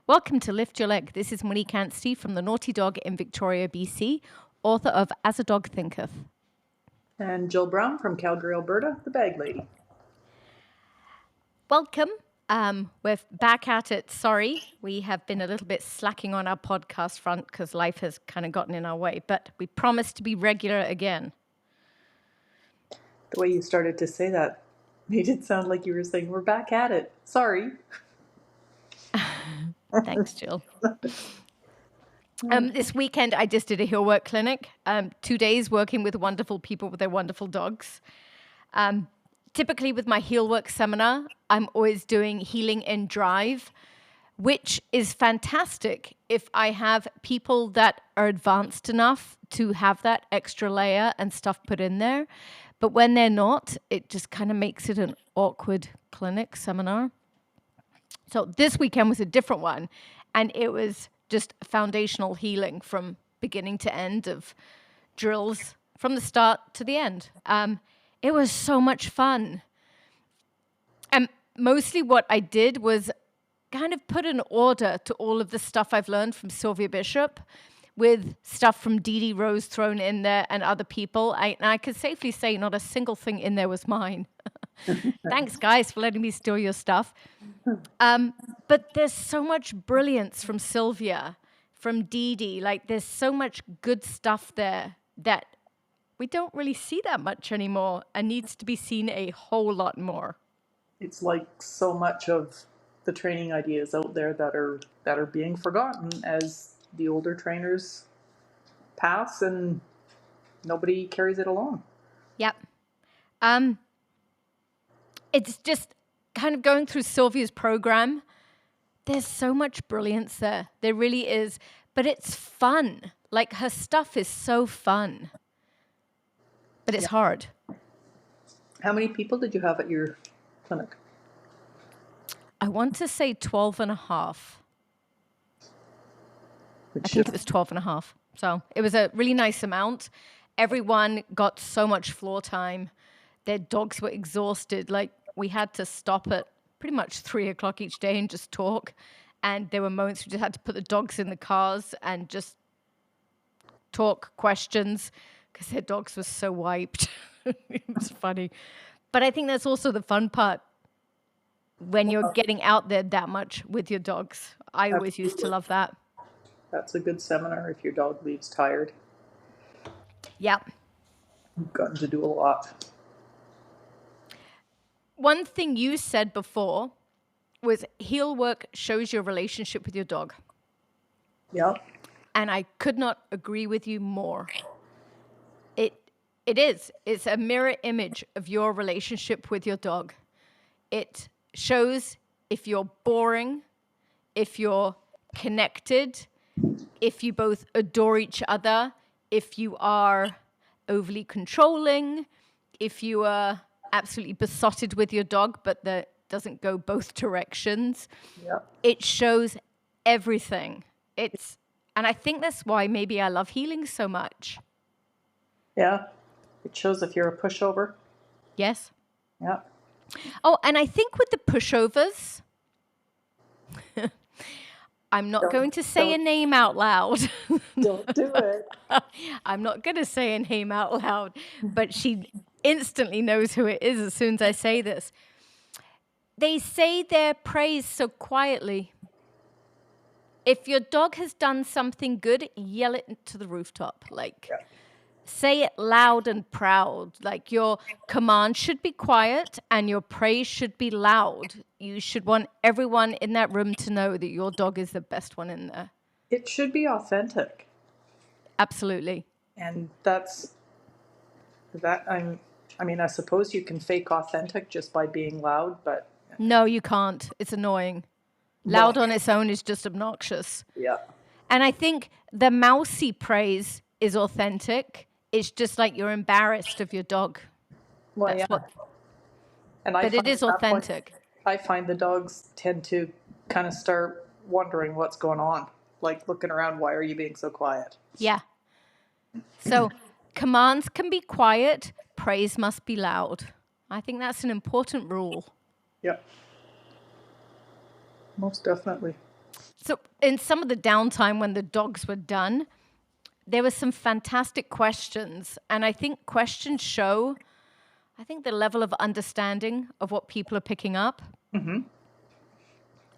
Welcome to Lift Your Leg. This is Monique Anstey from the Naughty Dog in Victoria, BC, author of As a Dog Thinketh. And Jill Brown from Calgary, Alberta, the Bag Lady. Welcome. We're back at it. Sorry, we have been a little bit slacking on our podcast front because life has kind of gotten in our way, but we promise to be regular again. The way you started to say that made it sound like you were saying, we're back at it. Sorry. Thanks, Jill. This weekend, I just did a Heelwork clinic. 2 days working with wonderful people with their wonderful dogs. Typically with my Heelwork seminar, I'm always doing healing in drive, which is fantastic if I have people that are advanced enough to have that extra layer and stuff put in there. But when they're not, it just kind of makes it an awkward clinic seminar. So this weekend was a different one, and it was just foundational healing from beginning to end of drills from the start to the end. It was so much fun. And mostly what I did was kind of put an order to all of the stuff I've learned from Sylvia Bishop, with stuff from Dee Dee Rose thrown in there and other people. I could safely say not a single thing in there was mine. Thanks, guys, for letting me steal your stuff. But there's so much brilliance from Sylvia, from Dee Dee. Like, there's so much good stuff there that we don't really see that much anymore and needs to be seen a whole lot more. It's like so much of the training ideas out there that are being forgotten as the older trainers pass and nobody carries it along. Yep. It's just kind of going through Sylvia's program. There's so much brilliance there. There really is. But it's fun. Like, her stuff is so fun. But it's hard. How many people did you have at your clinic? I want to say 12 and a half. I think it was 12 and a half. So it was a really nice amount. Everyone got so much floor time. Their dogs were exhausted. Like, we had to stop at pretty much 3 o'clock each day and just talk. And there were moments we just had to put the dogs in the cars and just talk questions because their dogs were so wiped. It was funny. But I think that's also the fun part when you're getting out there that much with your dogs. I always used to love that. That's a good seminar if your dog leaves tired. Yep. You've gotten to do a lot. One thing you said before was Heelwork shows your relationship with your dog. Yeah. And I could not agree with you more. It is. It's a mirror image of your relationship with your dog. It shows if you're boring, if you're connected, if you both adore each other, if you are overly controlling, if you are absolutely besotted with your dog, but that doesn't go both directions. Yeah. It shows everything. And I think that's why maybe I love healing so much. Yeah. It shows if you're a pushover. Yes. Yeah. Oh, and I think with the pushovers, I'm not going to say a name out loud. Don't do it. I'm not going to say a name out loud, but she instantly knows who it is as soon as I say this. They say their praise so quietly. If your dog has done something good, yell it to the rooftop. Say it loud and proud. Like, your command should be quiet and your praise should be loud. You should want everyone in that room to know that your dog is the best one in there. It should be authentic. Absolutely. And that's that. I mean, I suppose you can fake authentic just by being loud, but no, you can't. It's annoying. Loud on its own is just obnoxious. Yeah. And I think the mousy praise is authentic. It's just like you're embarrassed of your dog. Well, That's and but it is authentic. I find the dogs tend to kind of start wondering what's going on, like looking around. Why are you being so quiet? Yeah. So commands can be quiet. Praise must be loud. I think that's an important rule. Yep. Most definitely. So in some of the downtime when the dogs were done, there were some fantastic questions. And I think questions show, I think, the level of understanding of what people are picking up. Mm-hmm.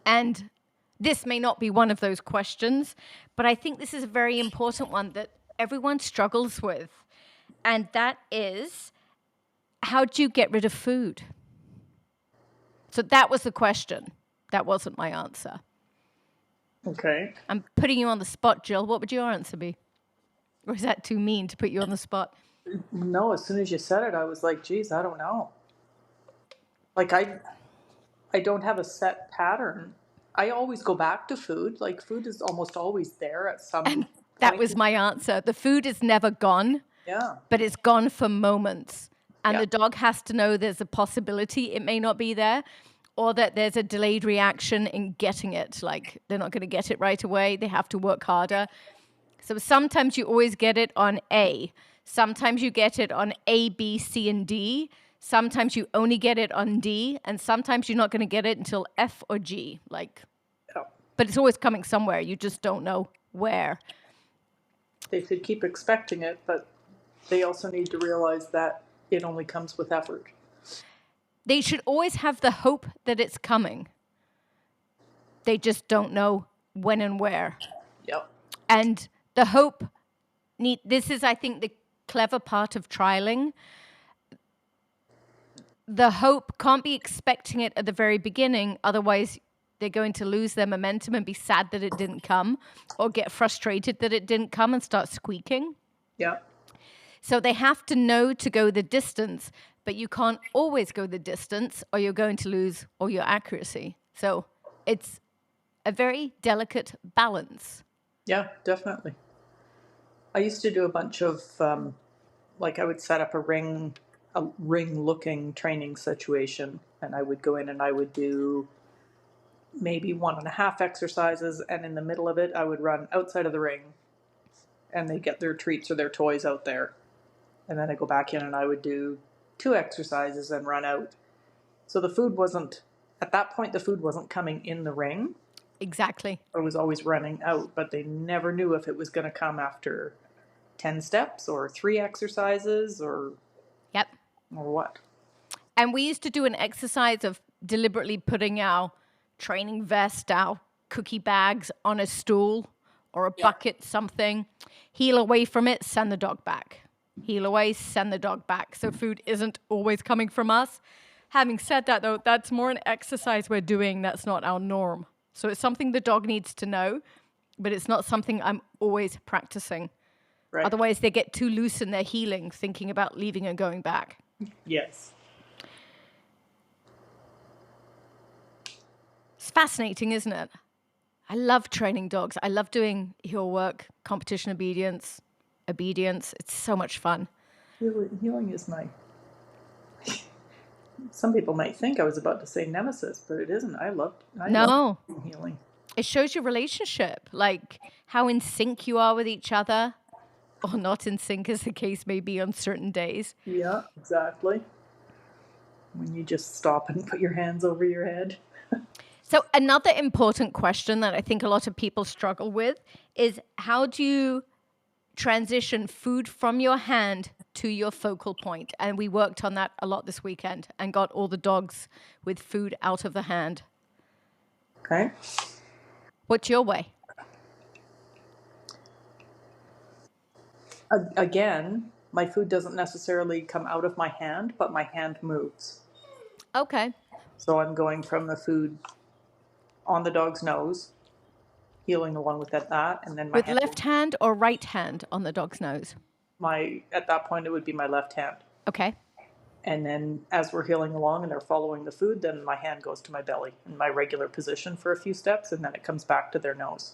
And this may not be one of those questions, but I think this is a very important one that everyone struggles with. And that is, how do you get rid of food? So that was the question. That wasn't my answer. Okay. I'm putting you on the spot, Jill. What would your answer be? Or is that too mean to put you on the spot? No, as soon as you said it, I was like, geez, I don't know. Like I don't have a set pattern. I always go back to food. Like food is almost always there at some And that was my answer. The food is never gone, Yeah. but it's gone for moments. And Yeah. the dog has to know there's a possibility it may not be there, or that there's a delayed reaction in getting it. Like they're not going to get it right away. They have to work harder. So sometimes you always get it on A. Sometimes you get it on A, B, C, and D. Sometimes you only get it on D. And sometimes you're not going to get it until F or G. Like, Yeah. but it's always coming somewhere. You just don't know where. They should keep expecting it, but they also need to realize that it only comes with effort. They should always have the hope that it's coming. They just don't know when and where. Yep. And the hope, this is, I think, the clever part of trialing. The hope can't be expecting it at the very beginning. Otherwise, they're going to lose their momentum and be sad that it didn't come, or get frustrated that it didn't come and start squeaking. Yep. So they have to know to go the distance, but you can't always go the distance or you're going to lose all your accuracy. So it's a very delicate balance. Yeah, definitely. I used to do a bunch of, like I would set up a ring looking training situation, and I would go in and I would do maybe 1.5 exercises, and in the middle of it, I would run outside of the ring, and they get their treats or their toys out there. And then I go back in and I would do 2 exercises and run out. So the food wasn't, at that point, the food wasn't coming in the ring. Exactly. It was always running out, but they never knew if it was going to come after 10 steps or 3 exercises or Yep. or what. And we used to do an exercise of deliberately putting our training vest, our cookie bags on a stool or a bucket, something. Heel away from it, send the dog back. Heel away, send the dog back. So food isn't always coming from us. Having said that, though, that's more an exercise we're doing. That's not our norm. So it's something the dog needs to know, but it's not something I'm always practicing. Right. Otherwise, they get too loose in their healing, thinking about leaving and going back. Yes. It's fascinating, isn't it? I love training dogs. I love doing heel work, competition obedience. It's so much fun. Healing is my... Some people might think I was about to say nemesis, but it isn't. I love healing. It shows your relationship, like how in sync you are with each other, or not in sync as the case may be on certain days. Yeah, exactly. When you just stop and put your hands over your head. So another important question that I think a lot of people struggle with is, how do you transition food from your hand to your focal point? And we worked on that a lot this weekend and got all the dogs with food out of the hand. Okay. What's your way? Again, my food doesn't necessarily come out of my hand, but my hand moves. Okay. So I'm going from the food on the dog's nose, healing along with that, and then my With left hand or right hand on the dog's nose? at that point it would be my left hand. Okay. And then as we're healing along and they're following the food, then my hand goes to my belly in my regular position for a few steps, and then it comes back to their nose.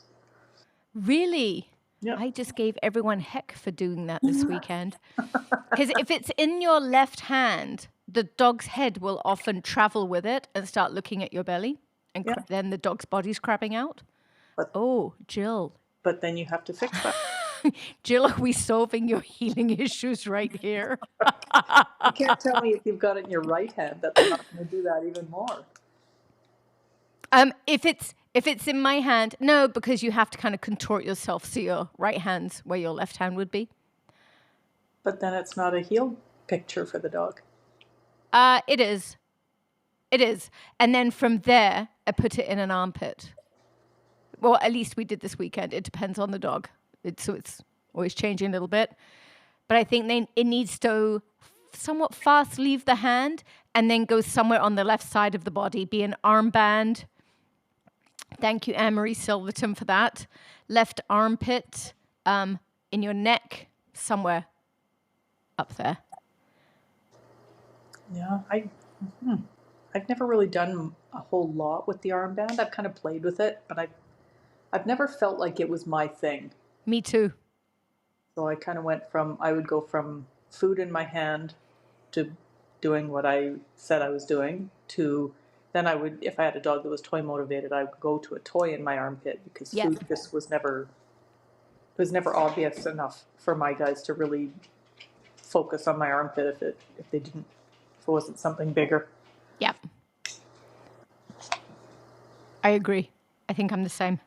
Really? Yeah. I just gave everyone heck for doing that this weekend. Because if it's in your left hand, the dog's head will often travel with it and start looking at your belly. And then the dog's body's crapping out. Oh, Jill. But then you have to fix that. Jill, are we solving your healing issues right here? You can't tell me if you've got it in your right hand that they're not going to do that even more. If If it's in my hand, no, because you have to kind of contort yourself so your right hand's where your left hand would be. But then it's not a heel picture for the dog. It is. It is. And then from there, I put it in an armpit. Well, at least we did this weekend. It depends on the dog. So it's always changing a little bit. But I think it needs to somewhat fast leave the hand and then go somewhere on the left side of the body, be an armband. Thank you, Anne-Marie Silverton, for that. Left armpit, in your neck, somewhere up there. Yeah, I've never really done a whole lot with the armband. I've kind of played with it, but I've never felt like it was my thing. Me too. So I kind of I would go from food in my hand to doing what I said I was doing to then I would, if I had a dog that was toy motivated, I would go to a toy in my armpit because food just was never obvious enough for my guys to really focus on my armpit if it wasn't something bigger. Yep. I agree. I think I'm the same.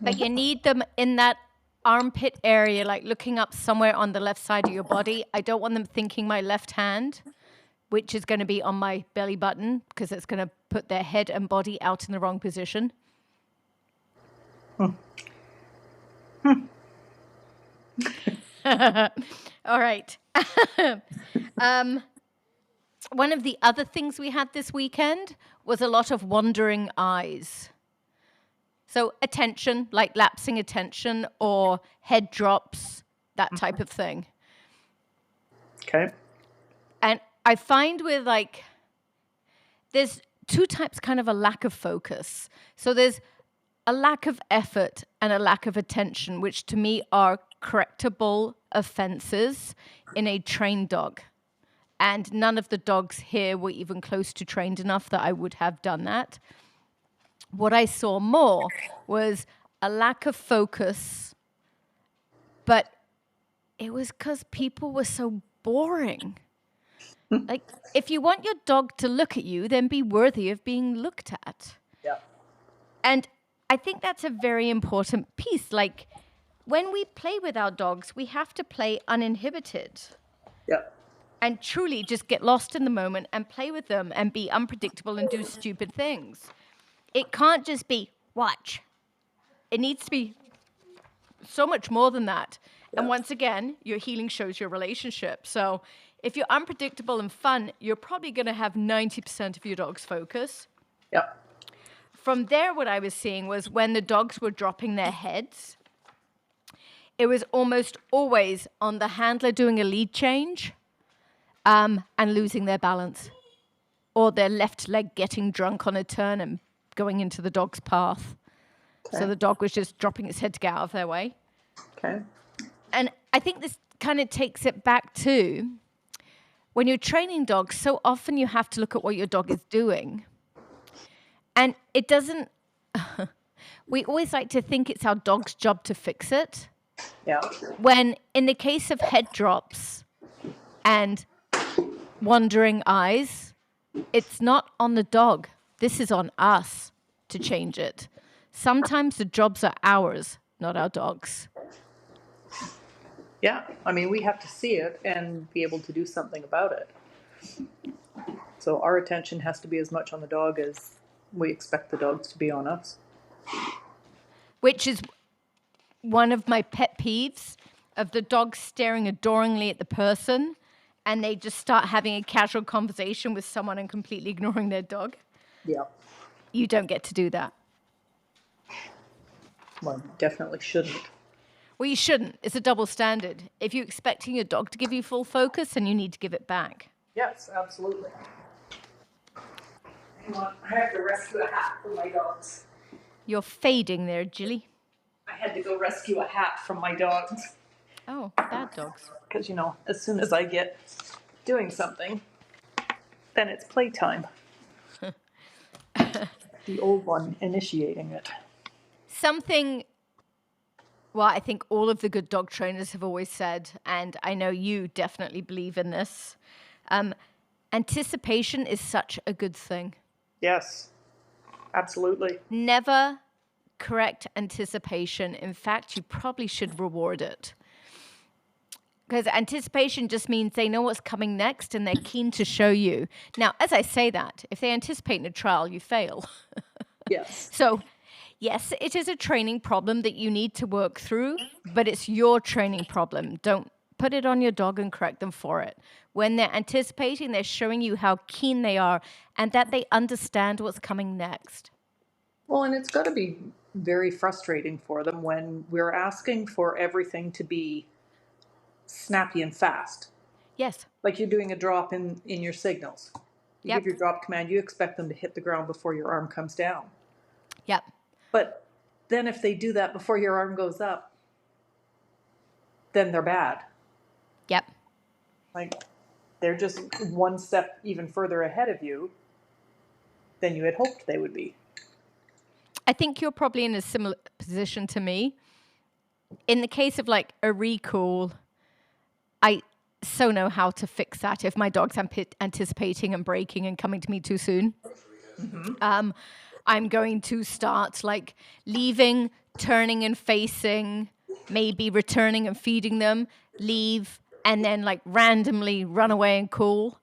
But you need them in that armpit area, like looking up somewhere on the left side of your body. I don't want them thinking my left hand, which is going to be on my belly button because it's going to put their head and body out in the wrong position. All right. One of the other things we had this weekend was a lot of wandering eyes. So attention, like lapsing attention or head drops, that type of thing. Okay. And I find there's two types, kind of a lack of focus. So there's a lack of effort and a lack of attention, which to me are correctable offenses in a trained dog. And none of the dogs here were even close to trained enough that I would have done that. What I saw more was a lack of focus, but it was because people were so boring. Like, if you want your dog to look at you, then be worthy of being looked at. Yeah. And I think that's a very important piece. Like, when we play with our dogs, we have to play uninhibited. Yeah. And truly just get lost in the moment and play with them and be unpredictable and do stupid things. It can't just be watch. It needs to be so much more than that. Yeah. And once again, your healing shows your relationship. So if you're unpredictable and fun, you're probably going to have 90% of your dog's focus. Yeah. From there, what I was seeing was when the dogs were dropping their heads, it was almost always on the handler doing a lead change and losing their balance, or their left leg getting drunk on a turn and going into the dog's path. Okay. So the dog was just dropping its head to get out of their way. Okay. And I think this kind of takes it back to when you're training dogs, so often you have to look at what your dog is doing. And it doesn't, we always like to think it's our dog's job to fix it. Yeah. When in the case of head drops and wandering eyes, it's not on the dog. This is on us to change it. Sometimes the jobs are ours, not our dogs. Yeah, I mean, we have to see it and be able to do something about it. So our attention has to be as much on the dog as we expect the dogs to be on us. Which is one of my pet peeves of the dog staring adoringly at the person and they just start having a casual conversation with someone and completely ignoring their dog. Yeah. You don't get to do that. Well, definitely shouldn't. Well, you shouldn't. It's a double standard. If you're expecting your dog to give you full focus, then you need to give it back. Yes, absolutely. Hang on, I have to rescue a hat from my dogs. You're fading there, Jilly. I had to go rescue a hat from my dogs. Oh, bad dogs. Because, as soon as I get doing something, then it's playtime. The old one initiating it. Well, I think all of the good dog trainers have always said, and I know you definitely believe in this, anticipation is such a good thing. Yes. Absolutely. Never correct anticipation. In fact, you probably should reward it. Because anticipation just means they know what's coming next and they're keen to show you. Now, as I say that, if they anticipate in a trial, you fail. Yes. So, yes, it is a training problem that you need to work through, but it's your training problem. Don't put it on your dog and correct them for it. When they're anticipating, they're showing you how keen they are and that they understand what's coming next. Well, and it's got to be very frustrating for them when we're asking for everything to be snappy and fast. Yes. Like you're doing a drop in your signals. You give Yep. your drop command, you expect them to hit the ground before your arm comes down. Yep. But then if they do that before your arm goes up, then they're bad. Yep. Like they're just one step even further ahead of you than you had hoped they would be. I think you're probably in a similar position to me. In the case of like a recall, I so know how to fix that if my dog's anticipating and braking and coming to me too soon. I'm going to start like leaving, turning and facing, maybe returning and feeding them, leave, and then like randomly run away and call.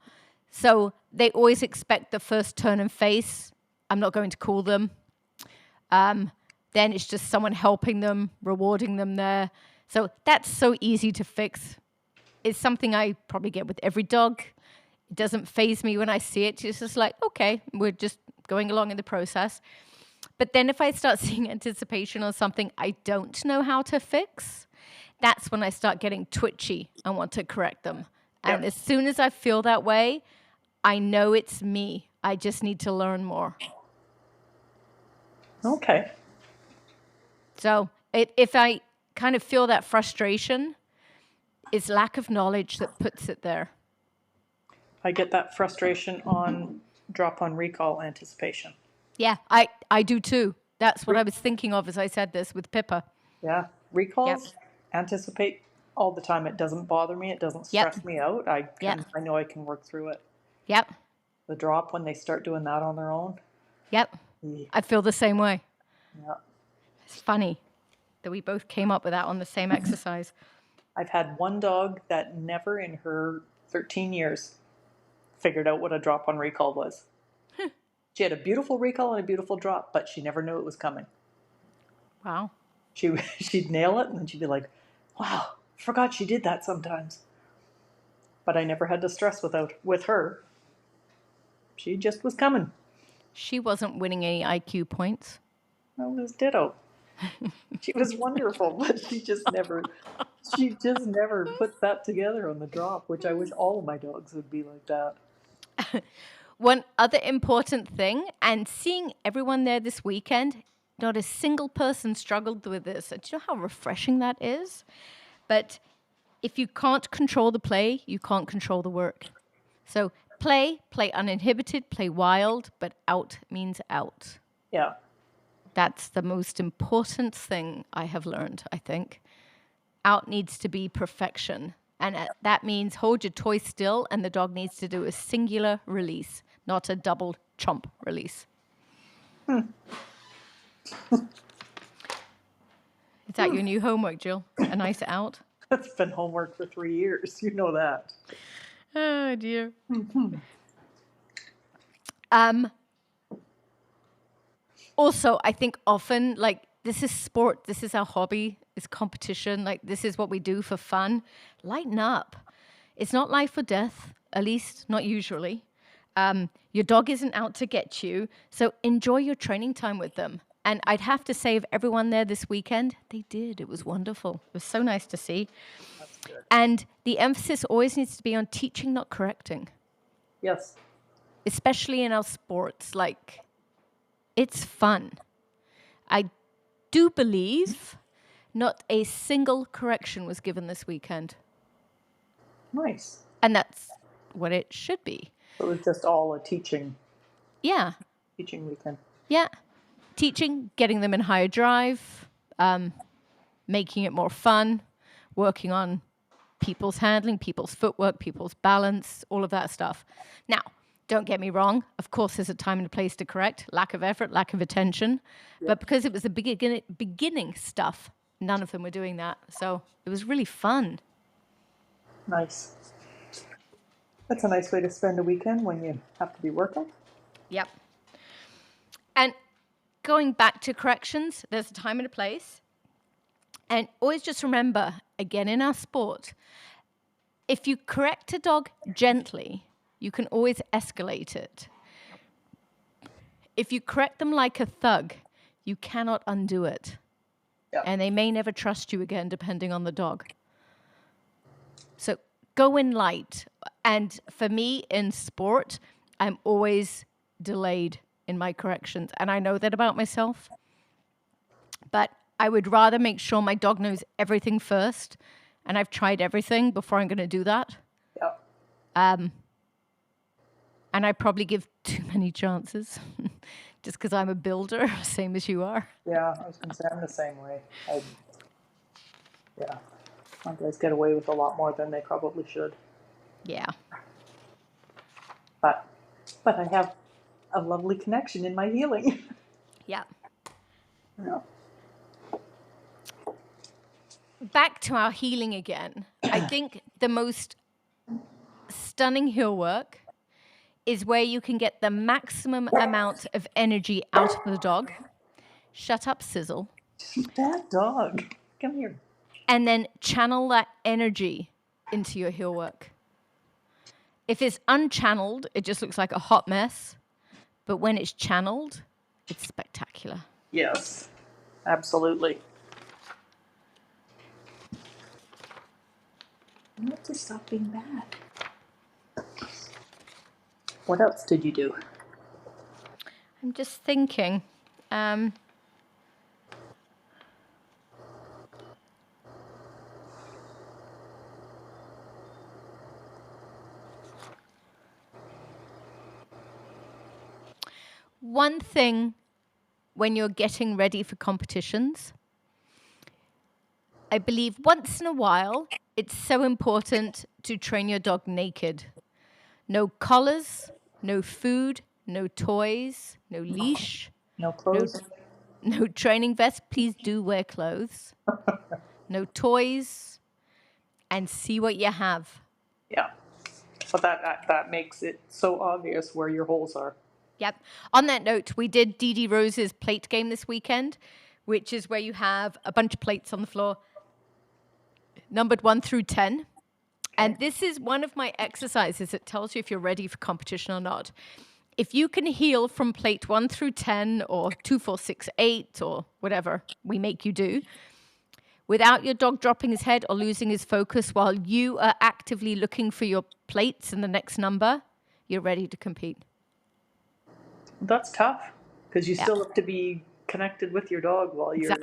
So they always expect the first turn and face. I'm not going to call them. Then it's just someone helping them, rewarding them there. So that's so easy to fix. It's something I probably get with every dog. It doesn't faze me when I see it. It's just like, okay, we're just going along in the process. But then if I start seeing anticipation on something I don't know how to fix, that's when I start getting twitchy and want to correct them. And as soon as I feel that way, I know it's me. I just need to learn more. Okay. So if I kind of feel that frustration, it's lack of knowledge that puts it there. I get that frustration on drop on recall anticipation. Yeah, I do too. That's what I was thinking of as I said this with Pippa. Yeah. Recalls, anticipate all the time. It doesn't bother me. It doesn't stress me out. I know I can work through it. Yep. The drop when they start doing that on their own. Yep. I feel the same way. Yeah. It's funny that we both came up with that on the same exercise. I've had one dog that never in her 13 years figured out what a drop on recall was. She had a beautiful recall and a beautiful drop, but she never knew it was coming. Wow. She'd nail it and then she'd be like, wow, forgot she did that sometimes. But I never had to stress with her. She just was coming. She wasn't winning any IQ points. I was ditto. She was wonderful, but she just never puts that together on the drop, which I wish all of my dogs would be like that. One other important thing, and seeing everyone there this weekend, not a single person struggled with this. Do you know how refreshing that is? But if you can't control the play, you can't control the work. So play uninhibited, play wild, but out means out. Yeah. That's the most important thing I have learned, I think. Out needs to be perfection. And that means hold your toy still and the dog needs to do a singular release, not a double chomp release. Is that your new homework, Jill? A nice out? That's been homework for 3 years. You know that. Oh, dear. Also, I think often, like, this is sport. This is our hobby. It's competition. Like, this is what we do for fun. Lighten up. It's not life or death, at least not usually. Your dog isn't out to get you. So enjoy your training time with them. And I'd have to say, of everyone there this weekend, they did. It was wonderful. It was so nice to see. That's good. And the emphasis always needs to be on teaching, not correcting. Yes. Especially in our sports. Like, it's fun. I do believe not a single correction was given this weekend. Nice. And that's what it should be. So it was just all a teaching weekend. Yeah. Teaching, getting them in higher drive, making it more fun, working on people's handling, people's footwork, people's balance, all of that stuff. Now, Don't get me wrong. Of course, there's a time and a place to correct. Lack of effort, lack of attention. Yeah. But because it was the beginning stuff, none of them were doing that. So it was really fun. Nice. That's a nice way to spend a weekend when you have to be working. Yep. And going back to corrections, there's a time and a place. And always just remember, again, in our sport, if you correct a dog gently, you can always escalate it. If you correct them like a thug, you cannot undo it. Yeah. And they may never trust you again, depending on the dog. So go in light. And for me in sport, I'm always delayed in my corrections. And I know that about myself. But I would rather make sure my dog knows everything first. And I've tried everything before I'm going to do that. Yeah. And I probably give too many chances just because I'm a builder, same as you are. Yeah, I was going to say I'm the same way. Yeah. My guys get away with a lot more than they probably should. Yeah. But I have a lovely connection in my healing. Yeah. Yeah. Back to our healing again. I think the most stunning heel work is where you can get the maximum amount of energy out of the dog. Shut up, Sizzle. Bad dog. Come here. And then channel that energy into your heel work. If it's unchanneled, it just looks like a hot mess. But when it's channeled, it's spectacular. Yes, absolutely. You have to stop being bad. What else did you do? I'm just thinking. One thing when you're getting ready for competitions, I believe once in a while, it's so important to train your dog naked. No collars, no food, no toys, no leash, No clothes? no training vest. Please do wear clothes. No toys, and see what you have. Yeah. But that makes it so obvious where your holes are. Yep. On that note, we did Dee Dee Rose's plate game this weekend, which is where you have a bunch of plates on the floor, numbered 1 through 10. And this is one of my exercises that tells you if you're ready for competition or not. If you can heal from plate 1 through 10 or 2, 4, 6, 8 or whatever we make you do, without your dog dropping his head or losing his focus while you are actively looking for your plates in the next number, you're ready to compete. That's tough because you still have to be connected with your dog while you're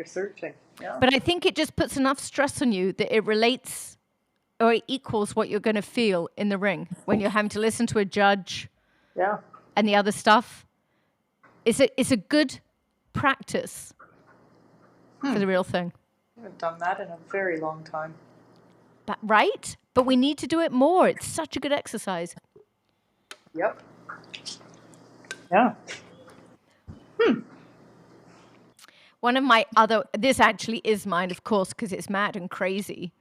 searching. Yeah. But I think it just puts enough stress on you that it relates or it equals what you're going to feel in the ring when you're having to listen to a judge. Yeah. And the other stuff. It's a good practice for the real thing. I haven't done that in a very long time. But, right? But we need to do it more. It's such a good exercise. Yep. Yeah. One of my this actually is mine, of course, because it's mad and crazy,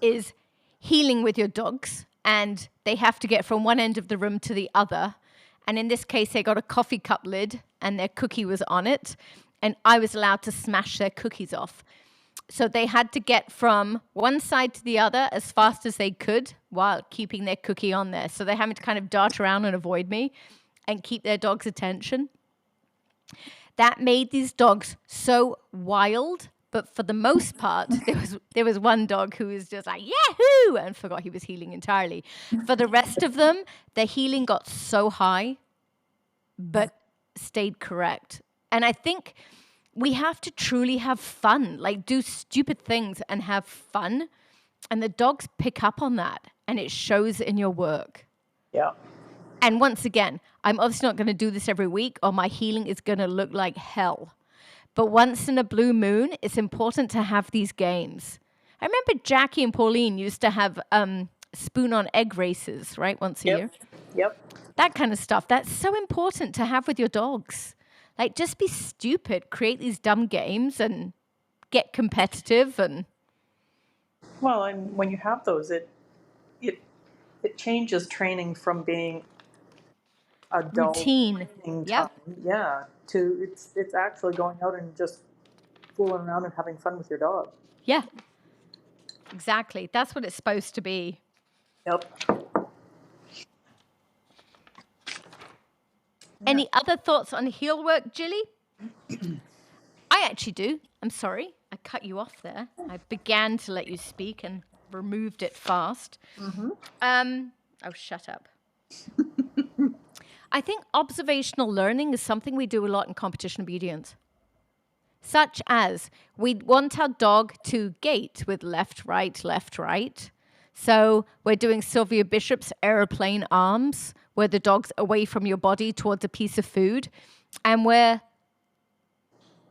is healing with your dogs. And they have to get from one end of the room to the other. And in this case, they got a coffee cup lid and their cookie was on it. And I was allowed to smash their cookies off. So they had to get from one side to the other as fast as they could while keeping their cookie on there. So they're having to kind of dart around and avoid me and keep their dog's attention. That made these dogs so wild. But for the most part, there was one dog who was just like, yahoo, and forgot he was healing entirely. For the rest of them, their healing got so high, but stayed correct. And I think we have to truly have fun, like do stupid things and have fun. And the dogs pick up on that, and it shows in your work. Yeah. And once again, I'm obviously not going to do this every week, or my healing is going to look like hell. But once in a blue moon, it's important to have these games. I remember Jackie and Pauline used to have spoon on egg races, right? Once a year. Yep. Yep. That kind of stuff. That's so important to have with your dogs. Like, just be stupid, create these dumb games and get competitive and Well, and when you have those, it it changes training from being a dull routine. training Yeah. time, yeah, to it's actually going out and just fooling around and having fun with your dog. Yeah. Exactly. That's what it's supposed to be. Yep. Yeah. Any other thoughts on heel work, Jilly? I actually do. I'm sorry. I cut you off there. I began to let you speak and removed it fast. Oh, shut up. I think observational learning is something we do a lot in competition obedience. Such as we want our dog to gait with left, right. So we're doing Sylvia Bishop's aeroplane arms, where the dog's away from your body towards a piece of food. And we're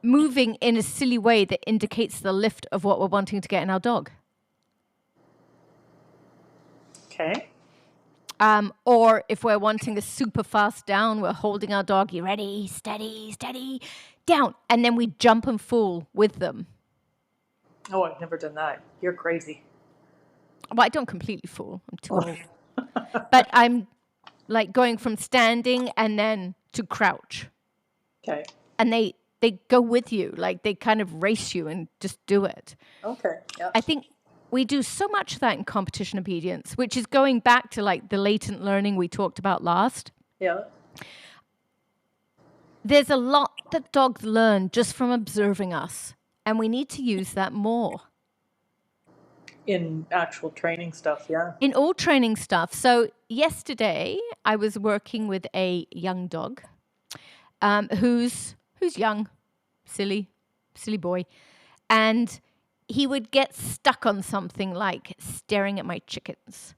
moving in a silly way that indicates the lift of what we're wanting to get in our dog. Okay. Or if we're wanting a super fast down, we're holding our dog, you ready, steady, steady, down. And then we jump and fool with them. Oh, I've never done that. You're crazy. Well, I don't completely fool. I'm too old. But I'm like going from standing and then to crouch. Okay. And they go with you. Like they kind of race you and just do it. Okay. Yeah. I think we do so much of that in competition obedience, which is going back to like the latent learning we talked about last. Yeah. There's a lot that dogs learn just from observing us, and we need to use that more. In actual training stuff, yeah. In all training stuff. So yesterday, I was working with a young dog who's young, silly boy. And he would get stuck on something like staring at my chickens.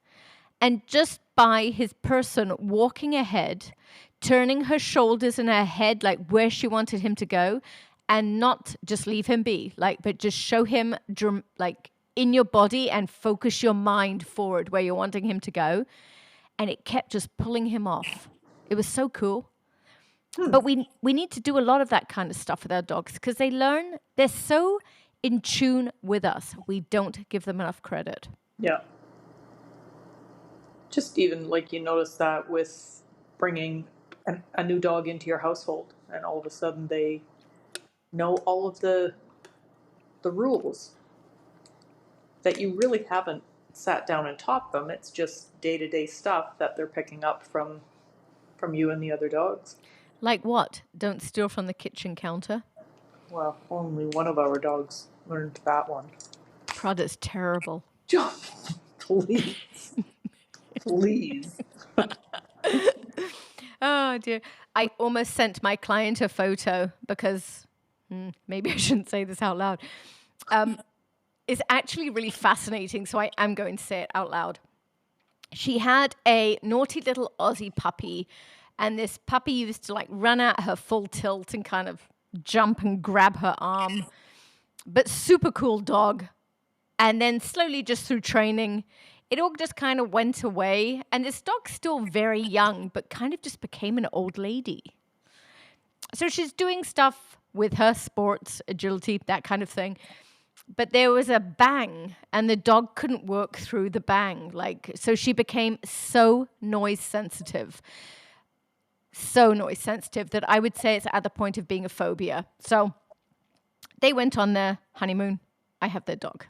And just by his person walking ahead, turning her shoulders and her head like where she wanted him to go, and not just leave him be, like, but just show him like in your body and focus your mind forward where you're wanting him to go. And it kept just pulling him off. It was so cool. But we need to do a lot of that kind of stuff with our dogs because they're so in tune with us. We don't give them enough credit. Yeah. Just even like you notice that with bringing a new dog into your household, and all of a sudden they know all of the rules that you really haven't sat down and taught them. It's just day-to-day stuff that they're picking up from you and the other dogs. Like what? Don't steal from the kitchen counter? Well, only one of our dogs learned that one. Prada's terrible. Please. Please. Oh, dear. I almost sent my client a photo because maybe I shouldn't say this out loud. It's actually really fascinating, so I am going to say it out loud. She had a naughty little Aussie puppy, and this puppy used to like run at her full tilt and kind of jump and grab her arm. But super cool dog. And then slowly, just through training, it all just kind of went away. And this dog's still very young, but kind of just became an old lady. So she's doing stuff with her sports, agility, that kind of thing. But there was a bang, and the dog couldn't work through the bang. So she became so noise sensitive that I would say it's at the point of being a phobia. So they went on their honeymoon. I have their dog.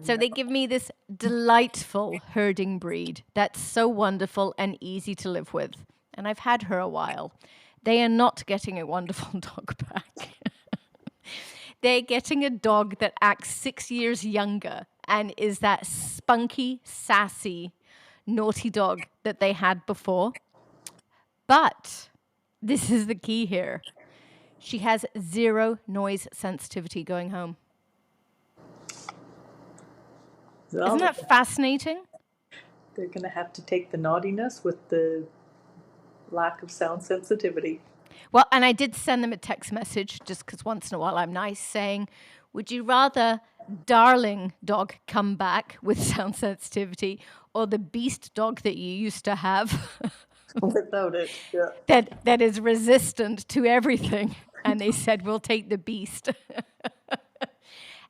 So they give me this delightful herding breed that's so wonderful and easy to live with. And I've had her a while. They are not getting a wonderful dog back. They're getting a dog that acts 6 years younger and is that spunky, sassy, naughty dog that they had before. But this is the key here. She has zero noise sensitivity going home. Isn't that fascinating? They're going to have to take the naughtiness with the lack of sound sensitivity. Well, and I did send them a text message just because once in a while I'm nice, saying, would you rather darling dog come back with sound sensitivity, or the beast dog that you used to have Without it, yeah. that is resistant to everything. And they said, we'll take the beast.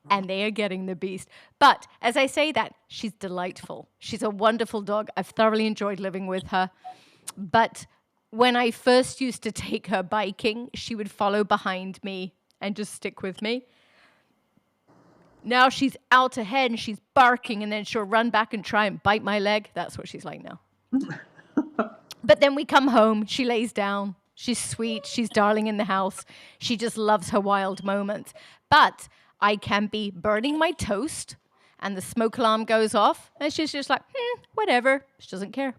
And they are getting the beast. But as I say that, she's delightful. She's a wonderful dog. I've thoroughly enjoyed living with her. But when I first used to take her biking, she would follow behind me and just stick with me. Now she's out ahead and she's barking, and then she'll run back and try and bite my leg. That's what she's like now. But then we come home, she lays down. She's sweet. She's darling in the house. She just loves her wild moments. But I can be burning my toast and the smoke alarm goes off, and she's just like, whatever. She doesn't care.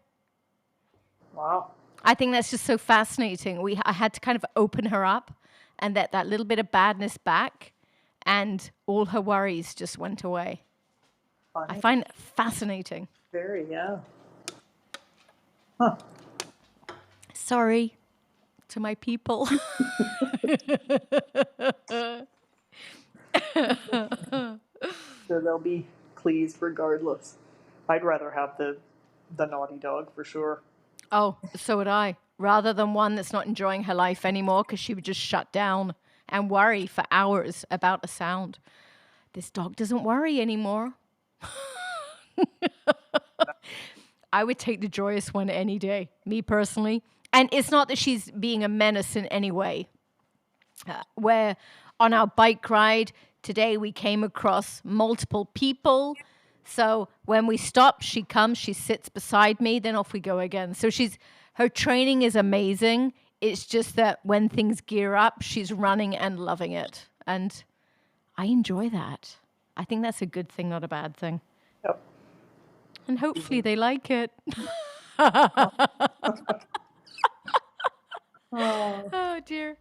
Wow. I think that's just so fascinating. I had to kind of open her up and that little bit of badness back, and all her worries just went away. Funny. I find it fascinating. Very, yeah. Huh. Sorry to my people. So they'll be pleased regardless. I'd rather have the naughty dog for sure. Oh, so would I. Rather than one that's not enjoying her life anymore because she would just shut down and worry for hours about a sound. This dog doesn't worry anymore. I would take the joyous one any day, me personally. And it's not that she's being a menace in any way. Where on our bike ride today, we came across multiple people. So when we stop, she comes, she sits beside me, then off we go again. So her training is amazing. It's just that when things gear up, she's running and loving it. And I enjoy that. I think that's a good thing, not a bad thing. Yep. And hopefully they like it. Oh, dear.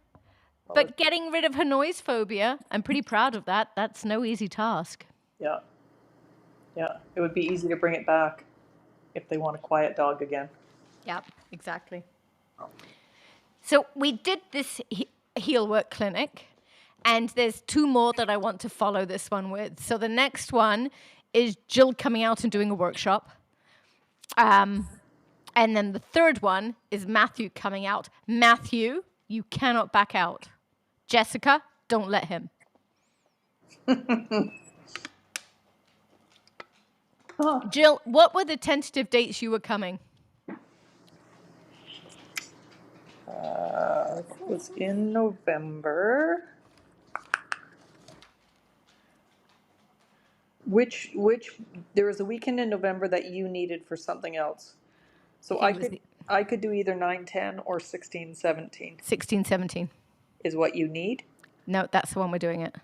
But getting rid of her noise phobia, I'm pretty proud of that. That's no easy task. Yeah. Yeah. It would be easy to bring it back if they want a quiet dog again. Yep, exactly. So we did this Heelwork clinic, and there's 2 more that I want to follow this one with. So the next one is Jill coming out and doing a workshop. And then the third one is Matthew coming out. Matthew, you cannot back out. Jessica, don't let him. Jill, what were the tentative dates you were coming? It was in November. Which there was a weekend in November that you needed for something else. So I could do either 9/10 or 16/17. 16/17. Is what you need? No, that's the one we're doing it.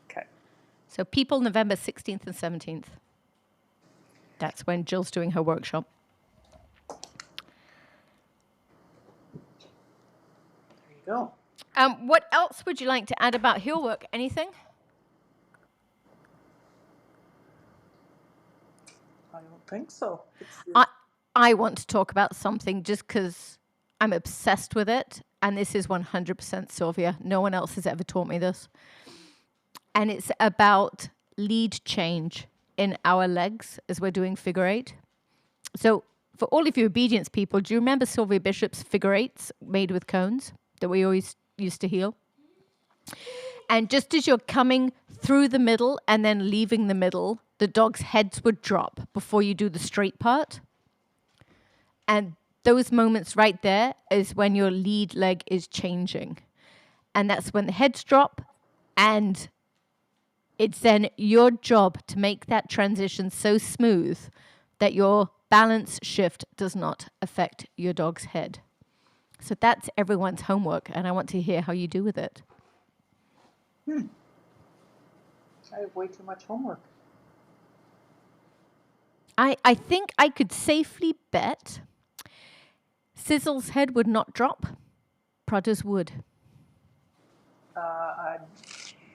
Okay. So people November 16th and 17th. That's when Jill's doing her workshop. There you go. What else would you like to add about Heelwork? Anything? I don't think so. I want to talk about something just because I'm obsessed with it. And this is 100% Sylvia. No one else has ever taught me this. And it's about lead change in our legs as we're doing figure 8. So for all of you obedience people, do you remember Sylvia Bishop's figure 8s made with cones that we always used to heel? And just as you're coming through the middle and then leaving the middle, the dog's heads would drop before you do the straight part. And those moments right there is when your lead leg is changing. And that's when the heads drop, and it's then your job to make that transition so smooth that your balance shift does not affect your dog's head. So that's everyone's homework, and I want to hear how you do with it. I have way too much homework. I think I could safely bet Sizzle's head would not drop. Prada's would.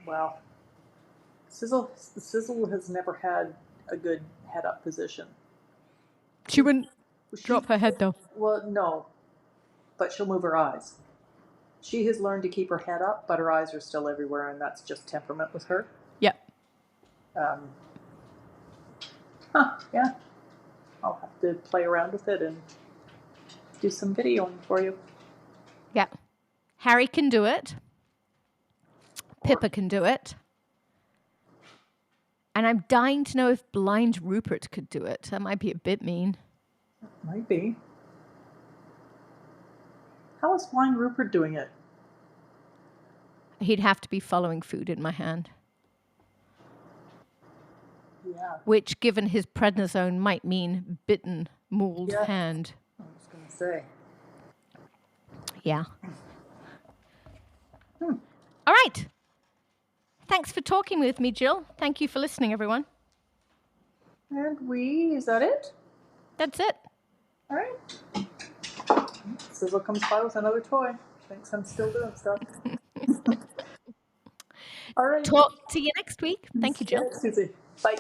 Well, Sizzle has never had a good head up position. She wouldn't drop her head, though. Well, no, but she'll move her eyes. She has learned to keep her head up, but her eyes are still everywhere, and that's just temperament with her. Yeah. Yeah. I'll have to play around with it and do some videoing for you. Yeah. Harry can do it. Pippa can do it. And I'm dying to know if blind Rupert could do it. That might be a bit mean. Might be. How is blind Rupert doing it? He'd have to be following food in my hand. Yeah. Which, given his prednisone, might mean bitten, mauled Yeah. hand. I was going to say. Yeah. All right. Thanks for talking with me, Jill. Thank you for listening, everyone. And is that it? That's it. All right. Sizzle comes by with another toy. Thinks I'm still doing stuff. All right. Talk to you next week. Thank you, Jill. Susie. Bye.